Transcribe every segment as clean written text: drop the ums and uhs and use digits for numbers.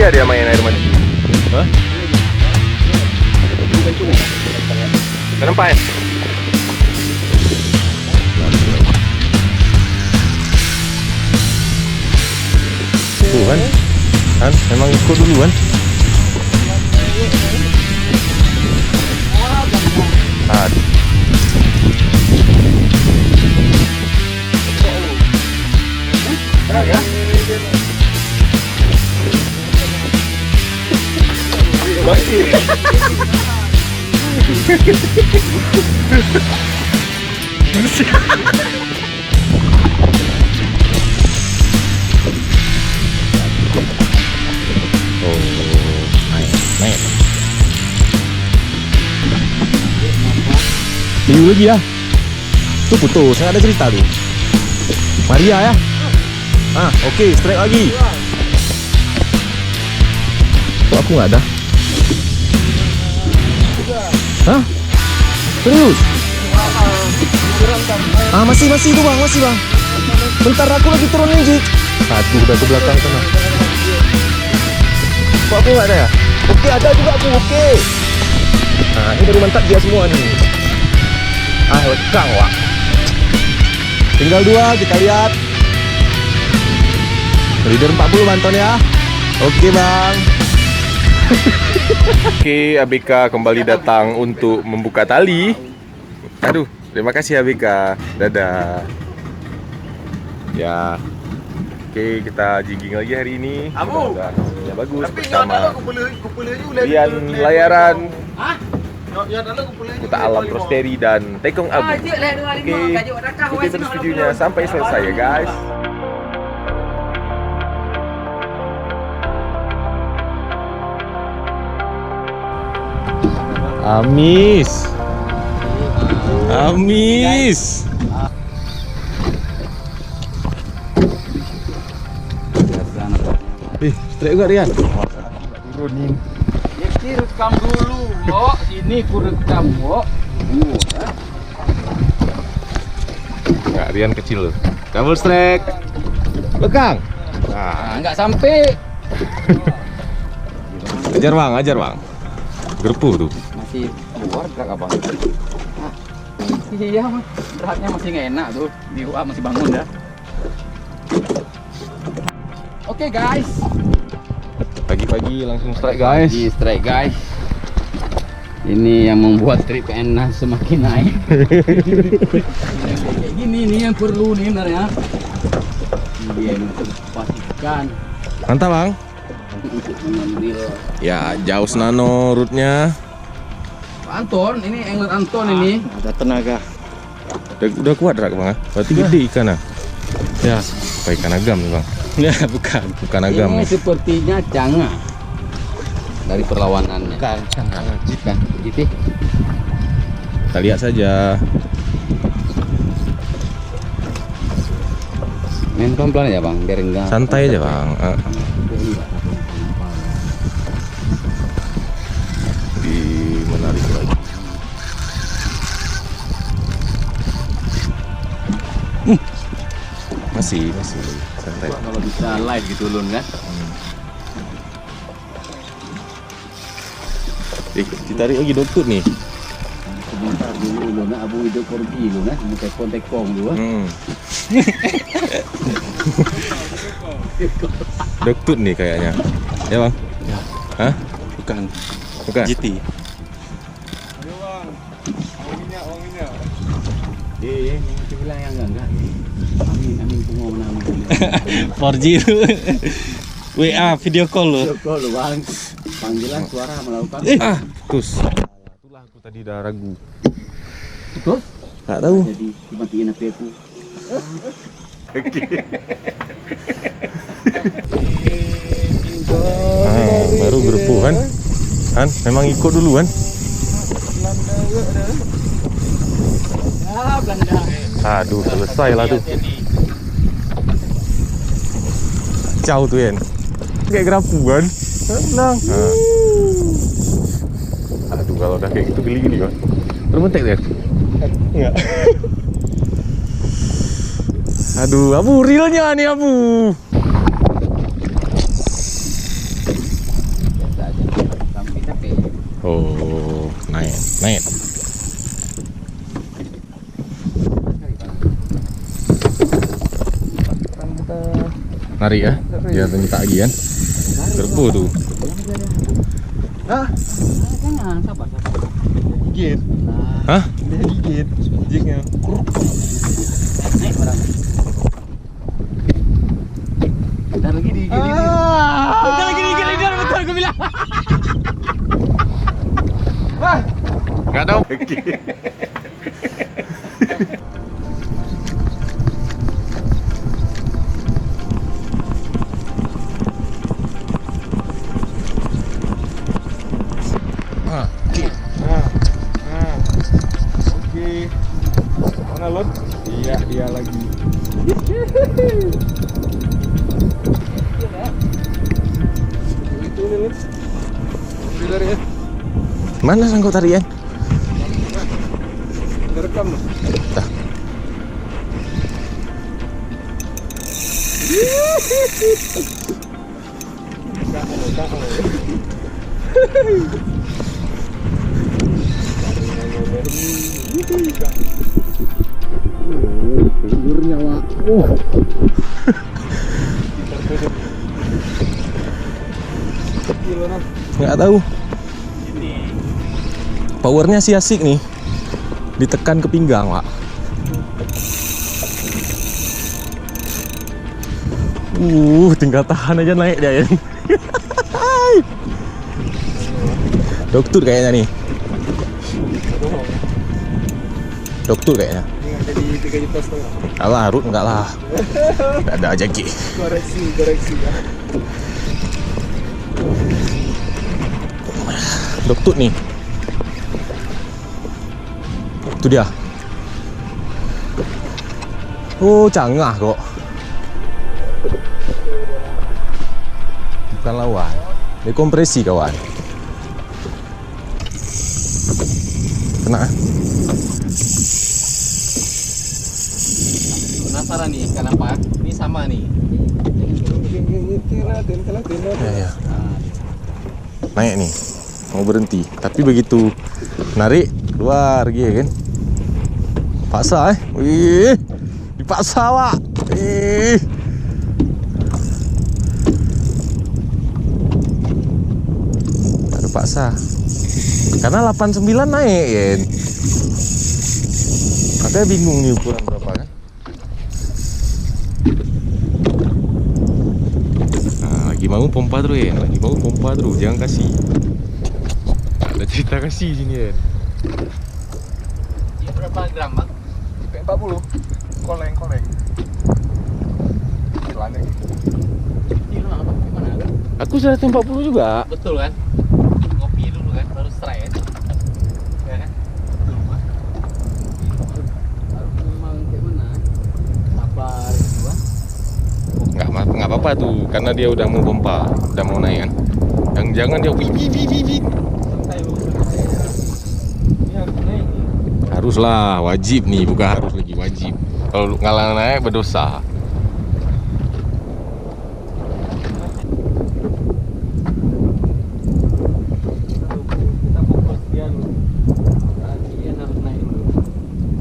Bisa dia main air mandi? Hah? Kenapa ya? Tuh kan memang ikut duluan. Aduh. Naik. Liu lagi ya. Tuh putus, saya ada cerita tuh. Maria ya. Oke, strike lagi. Kok aku nggak ada? Hah? Serius? Masih tuh bang, masih bang. Bentar aku lagi turun nih. Aduh, udah ke belakang sana. Kok aku nggak ada ya? Oke, ada juga aku, oke. Nah, ini baru mantap dia semua nih. Lekang, wak. Tinggal 2, kita lihat. Leader 40 Anton ya. Oke, bang. Oke, ABK kembali datang untuk membuka tali. Aduh, terima kasih ABK. Dadah. Ya. Oke, kita jigging lagi hari ini. Mudah-mudahan hasilnya bagus bersama Rian Layaran, Kuta Alam Rosteri dan Tekong Abu. Oke, ikuti terus videonya sampai selesai ya guys. Amis. Strike juga Rian. Turunin. Ini rekam dulu, Mbok. Ini ku rekam, Mbok. Enggak, Rian kecil loh. Double strike. Lekang. Enggak sampai. Ajar bang. Gerpuh tuh. Masih keluar gerak abang. Iya, beratnya masih nggak enak tuh. Diuap masih bangun dah. Oke guys. Pagi-pagi langsung strike guys. Strike guys. Ini yang membuat trip PN semakin naik. Kayak gini nih yang perlu nih sebenarnya. Dia untuk pastikan. Mantap bang. Untuk mengambil. Ya jauh nano rootnya. Anton, ini angler Anton ini. Ada tenaga. Udah kuat rak bang. Berarti gede ikan ah. Ya, apa ikan agam nih bang? ya bukan. Bukan agam. Ini sepertinya canga dari perlawanannya. Bukan, canga. Bukan, gitu. Kita lihat saja. Main pelan-pelan ya bang, biar enggak. Santai aja bang. Menarik lagi. Masih santai. Kalau bisa live gitu loh kan. Ditarik lagi dokter nih. Sebentar dulu lo nak abu hidup korbi lo nak, tekong dulu. Dokter nih kayaknya. Ya bang? Ya. Hah? Bukan. GT. Ayo bang. Wanginya. Dia bilang yang enggak. Amin tunggu nama. 4G itu. WA video call lo. Video call lo bang. Panggilan suara melakukan. Terus. Itulah aku tadi udah ragu. Betul? Enggak tahu. Jadi dimatiin HP aku. Baru gerpuh kan? Memang ikut duluan. Ya, Belanda. Aduh, selesai lah tuh. Kacau tuh Yen. Kayak gerapu kan? Tenang. Aduh, kalau udah kayak gitu geli-geli kan. Terbentek deh. Enggak. Aduh, Abu realnya nih Abu. Naik. Narik ya? Dia minta lagi kan? Gerbu tuh. Hah? Jangan, sabar. Gigit. Hah? Dia gigit. Jignya. Naik barang. Bentar lagi digigit. Bentar lagi digigit, betul gue bilang. Nggak tahu. Oke. Mana Lon? Iya, dia lagi. Itu nih Lon. Benar ya? Mana sangkut tarian? Direkam loh. Dah. Nyawa. Nggak tahu. Powernya sih asik nih. Ditekan ke pinggang, Pak. Tinggal tahan aja naik dia ya. Dokter kayaknya nih. Dokter kayaknya. Ini nggak jadi 3 juta setengah. Alah, Harut enggak lah. Tidak ada aja Ki. Koreksi ya. Dokter nih. Itu dia. Oh, canggah kok. Bukan lawan. Dekompresi kawan. Kena. Penasaran nih, kenapa? Ini sama nih. Ya, ya. Naik nih. Mau berhenti. Tapi begitu narik keluar gitu kan. Paksa Wih. Dipaksa, Pak. Ih. Terpaksa. Karena 89 naik kan. Makanya bingung nih ukuran berapa kan. Nah, lagi mau pompa terus ya. Lagi mau pompa terus. Jangan kasih. Ada cerita kasih sini ya. Ini berapa gram, Bang? 40. Koleng. Celananya. Ini lu apa? Gimana? Aku 140 juga. Betul kan? Ngopi dulu kan, baru straight. Ya kan? Betul, Mas. Harus memang kayak mana? Sabar gitu kan. Nggak apa-apa tuh, karena dia udah mau pompa, udah mau naik kan. Jangan dia wip. Santai lu. Ini harus naik nih. Haruslah, wajib nih, bukan harus lagi wajib. Kalau ngalang naik berdosa. Kita fokus dia dulu. Dia harus naik dulu.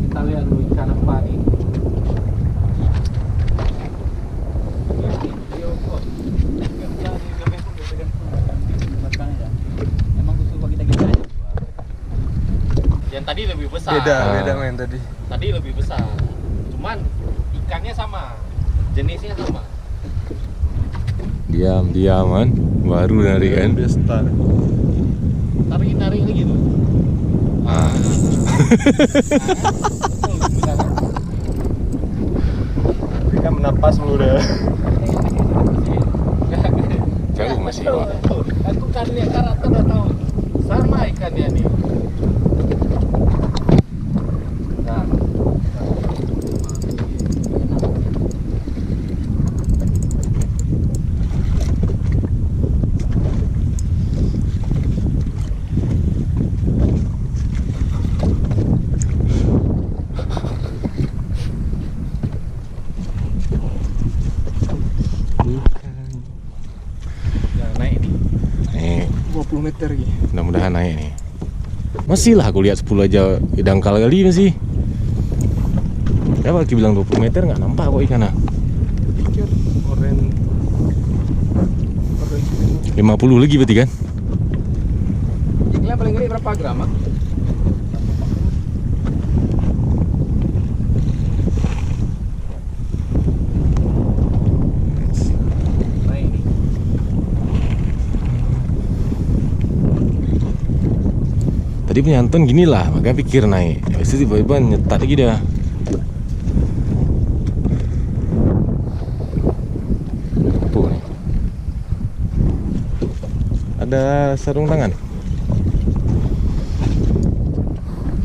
Kita lihat dulu ikan apa nih. Yang tadi lebih besar. Beda main tadi. Tadi lebih besar. Cuman ikannya sama. Jenisnya sama. Diam kan, baru narik kan. Dia start. Tarik lagi tuh. Tapi kan menapas mulu dah. Jauh masih, Pak. Aku kan lihat karakter udah tahu. Sama ikannya nih. Nah. Ya naik nih. Nih, 20 meter lagi. mudah-mudahan naik nih. Masih lah aku lihat 10 aja dangkal kali masih. Ya Baki bilang 20 meter nggak nampak kok ikan. 50 lagi berarti kan? Jignya paling gede berapa gram? Ah? Tadi penyanton gini lah, makanya pikir naik. Habis itu tiba-tiba nyetat lagi dah. Tuh nih. Ada sarung tangan.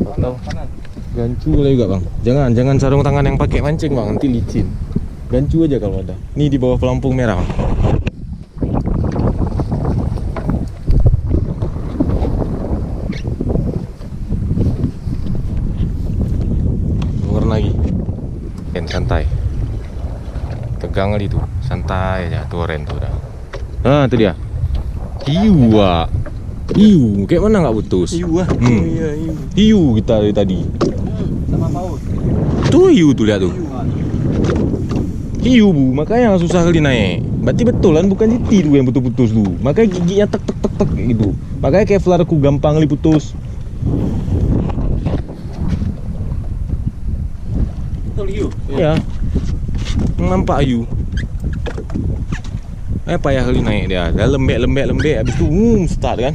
Atau gancu boleh juga bang. Jangan sarung tangan yang pakai mancing bang, nanti licin. Gancu aja kalau ada. Nih di bawah pelampung merah bang. Lagi santai, tegang kali itu, santai aja tuh oren tuh udah. Nah itu dia hiu, hiu kayak mana nggak putus? Hiu ah. Iya, hiu. Hiu kita dari tadi Sama paus. tuh, hiu tuh, lihat tuh, hiu bu, makanya susah kali naik. Berarti betul kan, bukan jeti tuh yang putus tuh, makanya giginya tek tek tek tek gitu, makanya Kevlarku gampang kali putus. Hiu. Ya, nampak hiu. Payah kali naik dia. Dah lembek, habis itu start kan.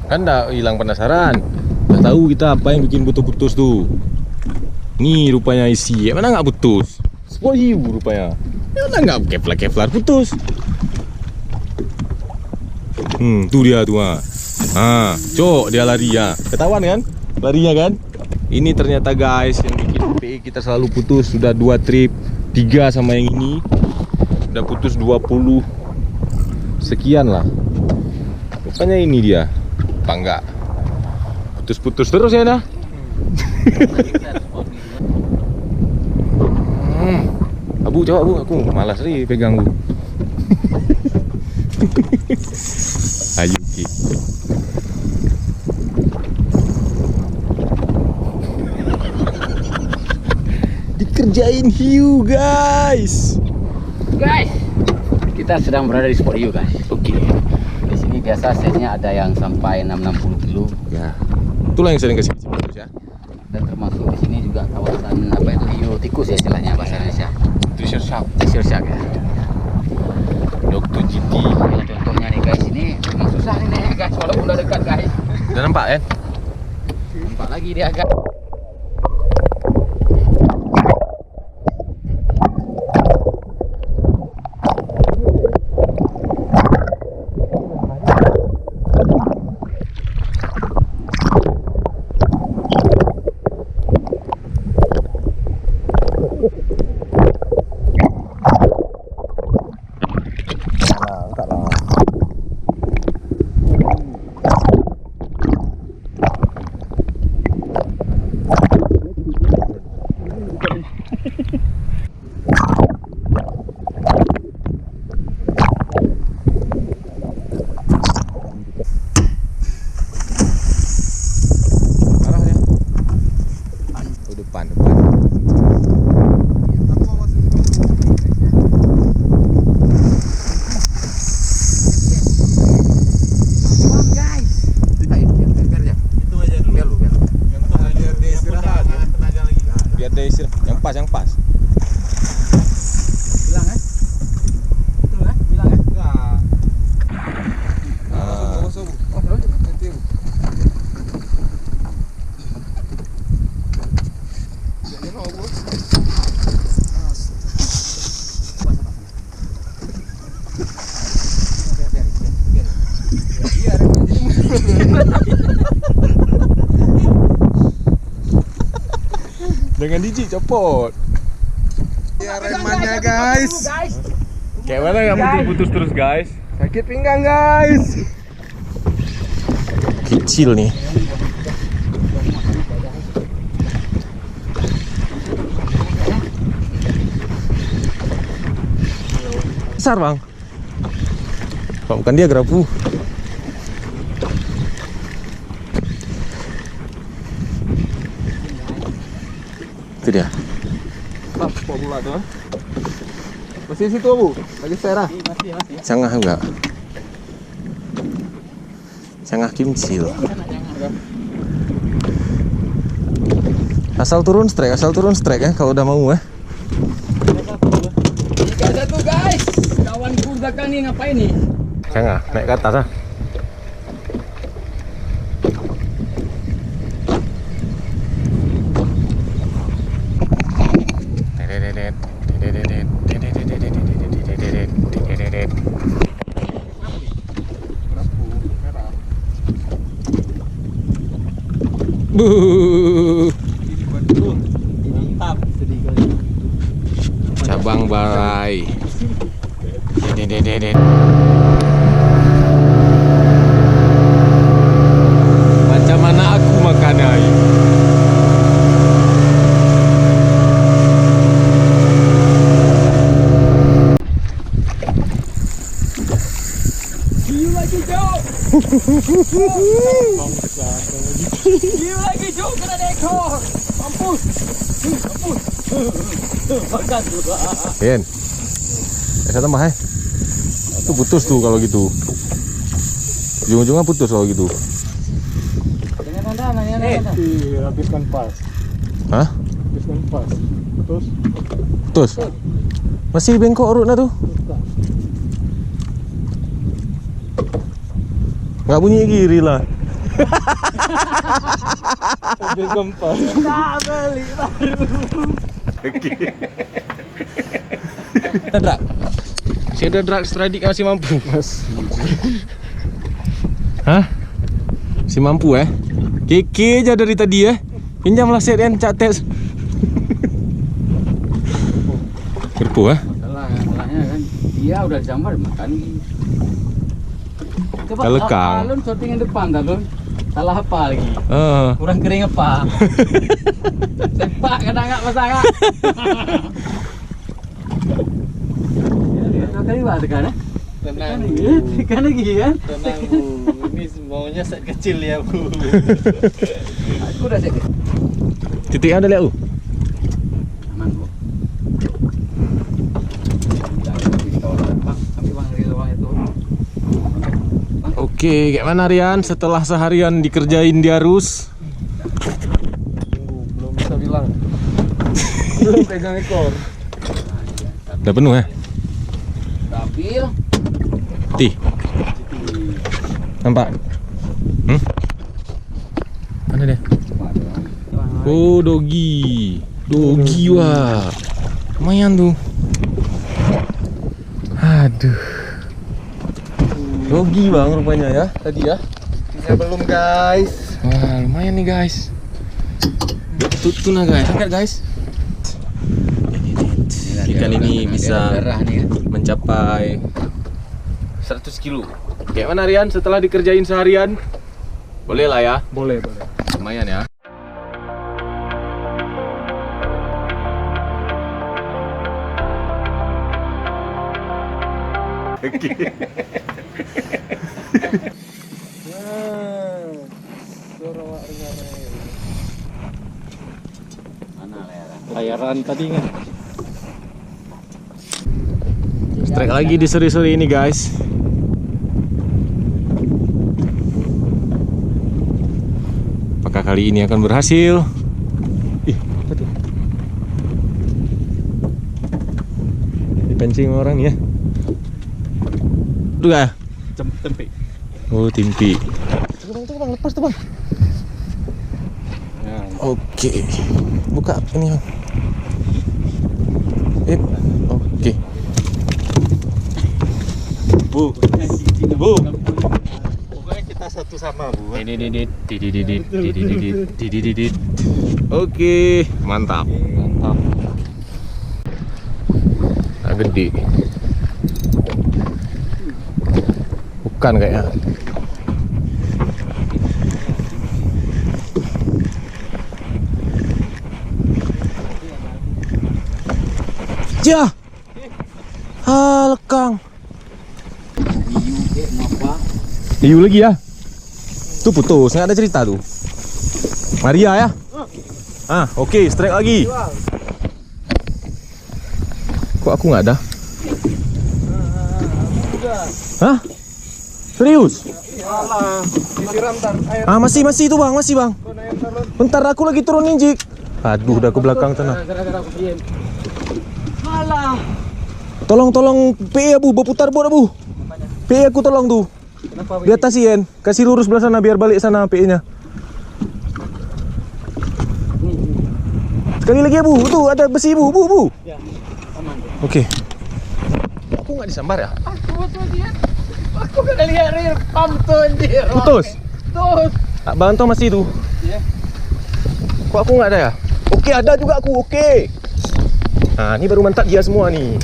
Kan dah hilang penasaran. Dah tahu kita apa yang bikin putus-putus tuh. Nih rupanya isi. Mana nggak putus? Spot hiu rupanya. Mana nggak Kevlar putus. Tuh dia tuh cok dia lari ya. Ketahuan kan? Larinya kan? Ini ternyata guys yang bikin PE kita selalu putus. Sudah 2 trip, 3 sama yang ini. Udah putus 20 sekian lah. Rupanya ini dia. Apa enggak? Putus-putus terus ya dah. Abu coba bu, aku malas nih pegang bu. Ayo Ki. Dikerjain hiu guys. Guys, kita sedang berada di spot hiu guys. Oke. Di sini biasa size-nya ada yang sampai 660 kilo. Ya. Itulah yang sering kasih terus ya. Dan termasuk di sini juga kawasan apa itu hiu tikus ya istilahnya bahasa Indonesia. Treasure shark. Treasure shark ya. Dr. GT. Nah, contohnya nih guys, ini memang susah nih naik guys, walaupun udah dekat guys. Udah nampak kan? Nampak lagi dia guys. Yang pas. Bilang kan? Betul kan? Bilang kan? Enggak. Dengan Diji copot. Ya remannya guys. Kayak mana nggak putus terus guys? Sakit pinggang guys. Kecil nih. Besar bang. Pak, bukan dia gerapu. Itu dia. Pak pula tuh. Masih situ Bu, lagi serah. Masih. Cangah enggak? Cangah kimcil. Asal turun strike ya kalau udah mau ya. Ada tuh guys, kawanku belakang nih ngapain nih? Cangah naik ke atas ah. Buh. Mantap, sedih kali. Cabang barai. Macam mana aku makan air? Hiu lagi jauh. Hiu lagi jauh kena dekor. Mampus. Makan juga. Yen. Saya tambah ya. Itu putus tuh kalau gitu. Ujung-ujungnya putus kalau gitu. Habiskan pas. Hah? Habiskan pas. Terus Putus? Masih bengkok urutnya tuh. Nggak bunyi giri lah. habiskan pas. Kita beli baru. Drak. Si ada drak stradik masih mampu. Hah? Si mampu Keke aja dari tadi Pinjamlah set kan Cak Tes. Kerpu Salahnya kan dia udah jamar makan. Coba Lekang. Alun syuting yang depan Talun. Salah apa lagi? Kurang kering apa? Sepak kadang enggak masalah. Ya, kali banget kan? Tenang. Tekan lagi kan? Tenang Bu. Ini maunya set kecil ya Bu. Aku udah set. Titik ada lihat Aman Bu. Ambil bang dari ruang itu. Oke, kayak mana Rian? Setelah seharian dikerjain di arus. Belum bisa bilang. Belum pegang ekor. Udah penuh Stabil. Tih. Nampak? Mana dia? Oh, dogi. Dogi wah. Lumayan tuh. Aduh. Dogi bang rupanya ya tadi ya. Saya belum guys. Wah, lumayan nih guys. Tuna guys, angkat guys. Ikan ini bisa mencapai 100 kilo. Kayak mana Rian setelah dikerjain seharian? Boleh lah ya. Boleh. Lumayan ya. Layaran tadi kan. Strike lagi di sore-sore ini guys. Apakah kali ini akan berhasil? Ih, apa tuh? Dipancing orang nih ya. Udah gak? Tempe. Oh, timpi. Tuh bang, lepas tuh bang. Nah, Oke. Buka ini bang. Oke. Bu. Pokoknya kita satu sama Bu. Oke, mantap. Mantap. Nah, gede. Bukan kayaknya. Ja. Lekang. Hiu ke mau apa? Hiu lagi ya? Tuh putus, nggak ada cerita tuh. Maria ya? Oke, strike lagi. Kok aku nggak ada? Hah? Serius? Alah, disiram tar air. Masih itu bang, masih bang. Bentar aku lagi turunin Jik. Aduh, udah ke belakang sana. Gara-gara aku diem. Alah. Tolong PE ya bu, berputar bu, bu. PE aku tolong tuh. Kenapa? Di atas Ien, kasih lurus belah sana biar balik sana PE-nya. Sekali lagi ya bu, tuh ada besi bu. Ya, aman. Oke. Aku nggak disambar ya? Aku gak lihat real pump tuh anjir. Putus. Putus. Bang Anto masih itu. Iya. Kok aku nggak ada ya? Oke, ada juga aku. Oke. Nah, ini baru mantap dia semua nih.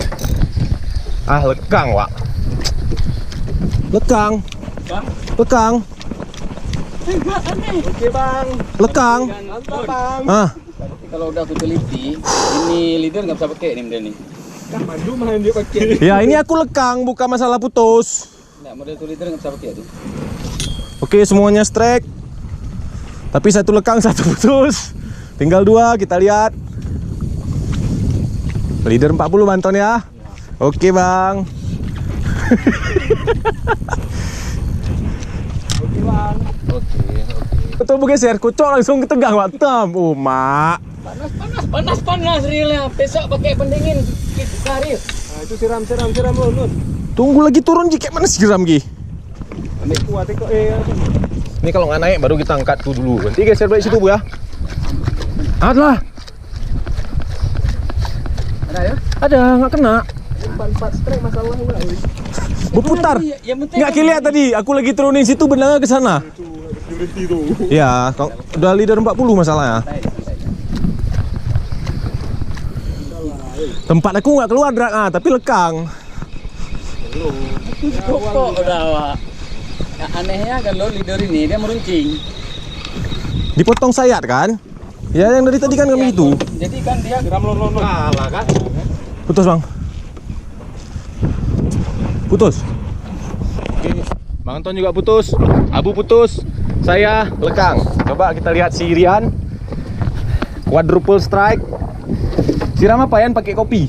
Lekang, Wak. Lekang. Bang. Lekang. Oke bang. Lekang. Mantap bang. Tapi kalau udah aku teliti, ini leader nggak bisa pakai nih model nih. Kan maju main dia pakai. Ya, ini aku lekang, bukan masalah putus. Nah, model tuh leader nggak bisa pakai tuh. Oke, semuanya strike. Tapi satu lekang, satu putus. Tinggal 2, kita lihat. Leader 40 Banton ya. Oke, Bang. Oke bang. Betul Bu geser, kucok langsung ke tegang, Pak. Tam, Mak. Panas realnya. Besok pakai pendingin karir. Nah, itu siram Nun. Tunggu lagi turun Ji, kayak mana siram Gi? Ambil kuat kok Ini kalau nggak naik baru kita angkat tuh dulu. Nanti geser balik situ Bu ya. Ada. Ada ya? Ada, nggak kena. 4 strike masalah enggak? Berputar. Yang penting Nggak kelihat tadi, aku lagi turunin situ benangnya ke sana. Berhenti tuh. Ya, udah leader 40 masalahnya. Tempat aku nggak keluar Drak, tapi lekang. Kok udah Wak. Yang anehnya kalau leader ini dia meruncing. Dipotong sayat kan? Ya yang dari tadi kan kami itu. Jadi kan dia Siram Nun. kalah kan? Putus Bang. Putus. Oke, Bang Anton juga putus. Abu putus. Saya lekang. Coba kita lihat si Rian. Quadruple strike. Siram apa Yan? Pakai kopi.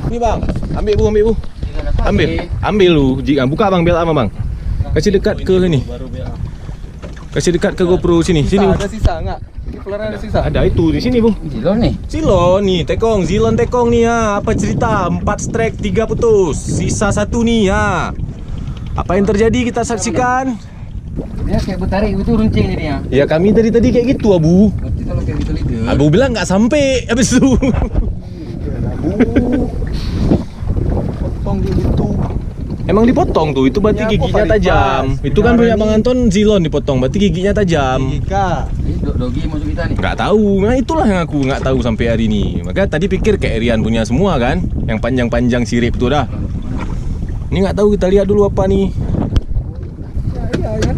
Ini Bang, ambil Bu. Ambil lu. Jika buka Bang, biar lama Bang. Kasih dekat ke ini. Kasih dekat ke GoPro sini. Sini Bu. Ada sisa enggak? Keluaran ada sisa. Ada itu di sini Bu. Zilon nih. Zilon nih, Zilon tekong nih ya. Apa cerita? 4 strike 3 putus. Sisa 1 nih ya. Apa yang terjadi kita saksikan. Dia kayak bertarik itu runcing nih dia. Ya kami tadi kayak gitu Abu. Berarti kalau kayak gitu leader. Abu bilang nggak sampai habis itu. Potong gitu. Emang dipotong tuh, itu berarti Ya, giginya kok tajam. palipas? Itu kan punya Ini- Bang Anton Zilon dipotong, berarti giginya tajam. Ika. Ini dogi masuk kita nih. Nggak tahu, nah itulah yang aku nggak tahu sampai hari ini. Maka tadi pikir kayak Rian punya semua kan, yang panjang-panjang sirip tuh dah. Ini nggak tahu, kita lihat dulu apa nih. Iya ya.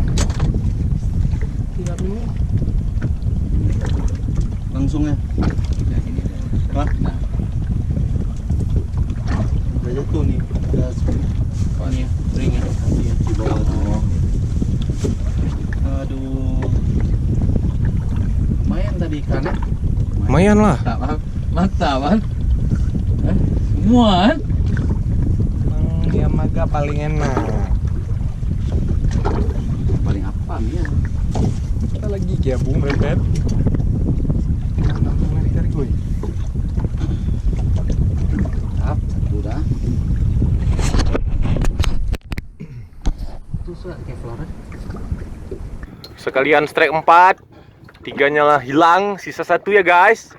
Tinggal ini. Langsung ya. Hah? Udah jatuh nih. Udah Ini ringnya di bawah tuh. Aduh. Lumayan tadi ikannya. Lumayan lah. Mantap kan? Semua kan? Yang maga paling enak. Paling apa ya? Kita lagi kayak bung repet. Tarik gue. Up, satu dah. Itu surat Kevlar. Sekalian strike 4, 3-nya lah hilang, sisa 1 ya guys.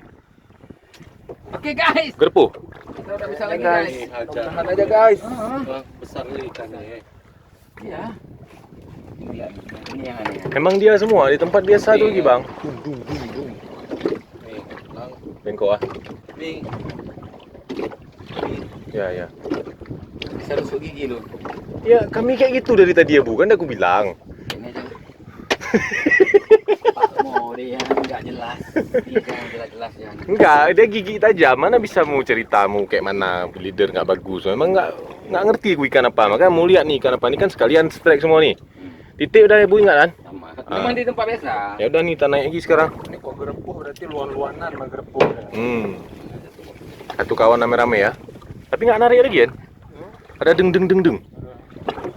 Oke guys, Gerpu. kita udah bisa lagi guys. Tahan aja guys. Besar nih ikannya ya. Iya. Ini yang aneh. Emang dia semua di tempat biasa tuh lagi Bang. Nih, lang. Bengko ah. Nih, Ya. bisa rusuk gigi lu. Ya kami kayak gitu dari tadi ya Bu, kan aku bilang. Ini aja. Mau dia nggak jelas. Dia yang jelas-jelas yang. Enggak, dia gigi tajam. Mana bisa mau ceritamu kayak mana leader nggak bagus. Memang nggak ngerti gue ikan apa. Makanya mau lihat nih ikan apa. Ini kan sekalian strike semua nih. Titik udah ibu ingat kan? Sama. Memang di tempat biasa. Ya udah nih, kita naik lagi sekarang. Ini kok gerepuh berarti luan-luanan mah gerepuh. Satu kawan rame-rame ya. Tapi nggak narik lagi kan? Ada deng deng deng deng.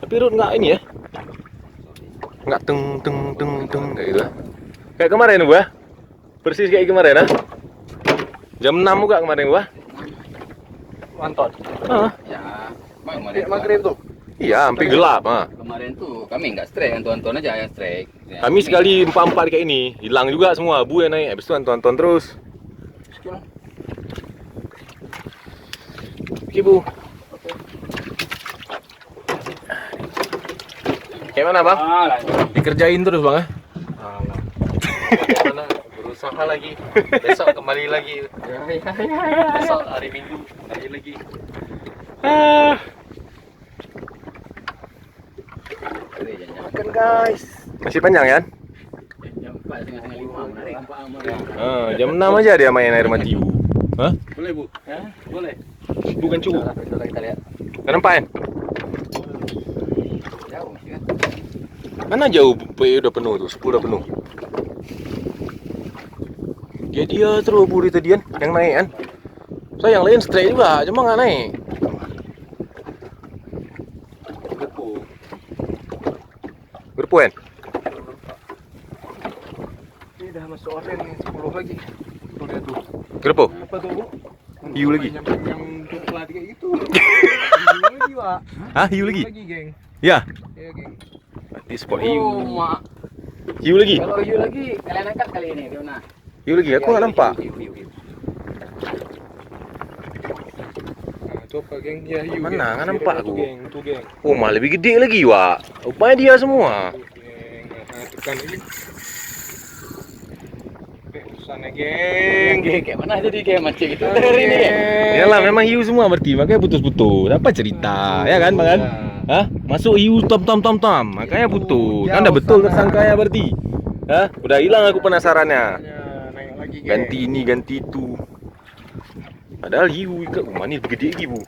Tapi Rut nggak ini ya? Nggak teng teng teng teng kayak gitu. Kayak kemarin gua. Persis kayak kemarin ah. Jam 6 juga kemarin gua. Mantap. Ya. Maghrib tuh. Iya, sampai gelap ah. Kemarin tuh kami nggak strike, Anton aja yang strike. Ya, Kami sekali 4-4 kayak ini, hilang juga semua, Bu yang naik. Habis itu Anton terus. Oke, Bu. Kayak mana, Bang? Dikerjain terus, Bang, ya? Mana berusaha lagi. Besok kembali lagi. Besok hari Minggu lagi. Makan, guys. Masih panjang ya? Jam 4:30 menarik. Jam 6 aja dia main air mati, Bu. Hah? Boleh, Bu? Ya, boleh. Bukan cukup. Coba kita lihat. Kan nampain? Jauh sih kan. Mana jauh PE udah penuh tuh, 10 udah penuh. Dia terus Bu tadi kan, yang naik kan. Saya yang lain straight juga, cuma nggak naik. Gerepuh. Berpuen. Ini udah masuk oren nih, 10 lagi. Tuh lihat tuh. Gerpo. Apa tuh, Bu? Hiu lagi. Yang coklat kayak gitu. Hiu lagi, Pak. Hah, hiu lagi? Lagi, geng. Ya. Iya, geng. Di spot hiu. Oh, mak. Hiu lagi. Kalau hiu lagi, kalian angkat kali ini, Fiona. Hiu lagi. Aku nggak nampak. Hiu. Nah, itu apa, geng? Ya, hiu. Mana? Geng. Nggak nampak Tuh, aku. geng. Tuh, geng. Oh, malah lebih gede lagi, Wak. Rupanya dia semua. Tuh, geng. Nah, tekan lagi. Sana, geng. Kayak mana jadi kayak macam itu Nah, dari ini. geng. Yalah, memang hiu semua berarti, makanya putus-putus. Apa cerita? Ya kan, Bang? Kan? Hah? Masuk hiu tom. Makanya putus. Kan udah betul tersangkanya berarti. Hah? Udah hilang aku penasarannya. Ya, naik lagi, geng. Ganti ini, ganti itu. Padahal hiu ikan mana lebih gede lagi, Bu.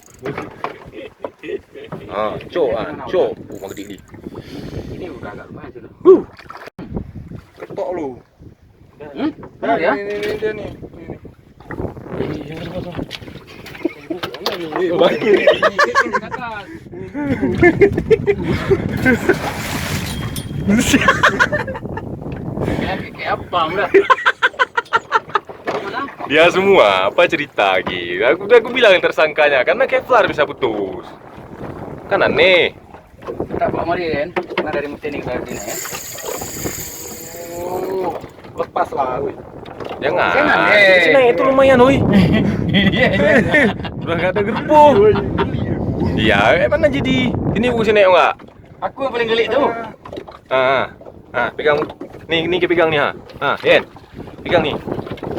Cok. Oh, gede ni. Ini udah agak lumayan sih. Ketok lu. Benar ya? Ini dia nih. Kayak apa udah? Dia semua, apa cerita lagi? Aku bilang tersangkanya, karena Kevlar bisa putus. Kan aneh. Kita Pak Marin, karena dari mesin ini ke sini ya. Oh, lepas lah, woi. Jangan. Jangan, Sini itu lumayan, woi. Udah nggak ada gerpo. Iya, mana jadi? Ini Bu sini enggak? Aku yang paling gelik tuh. Pegang. Nih kita pegang nih, ha. Yen. Pegang nih.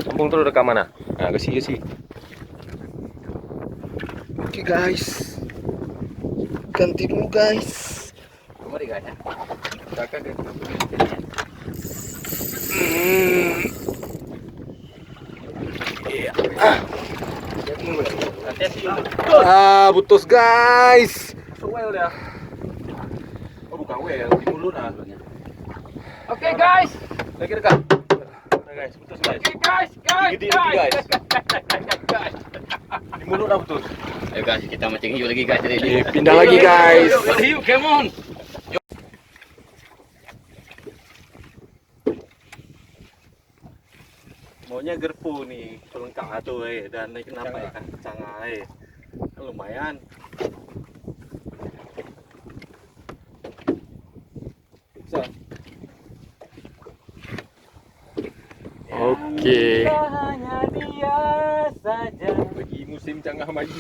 Sambung terus rekaman nah. Kasih. Oke, guys. Ganti dulu, guys. Mari guys ya. Kakak ke. Putus, guys. Masuk well dah. Oh, bukan well, di mulut ah. Oke guys. Lagi dekat. Nah, guys, putus, guys. Oke guys. Gede guys. Di mulut dah putus. Ayo guys, kita mancing hiu lagi guys hari ini. Pindah lagi, guys. Hiu, come on. Maunya gerpu nih, pelengkap tuh dan naik kenapa ya kan cangai. Lumayan. Bisa. Oke. Hanya dia saja. Lagi musim canggah maju.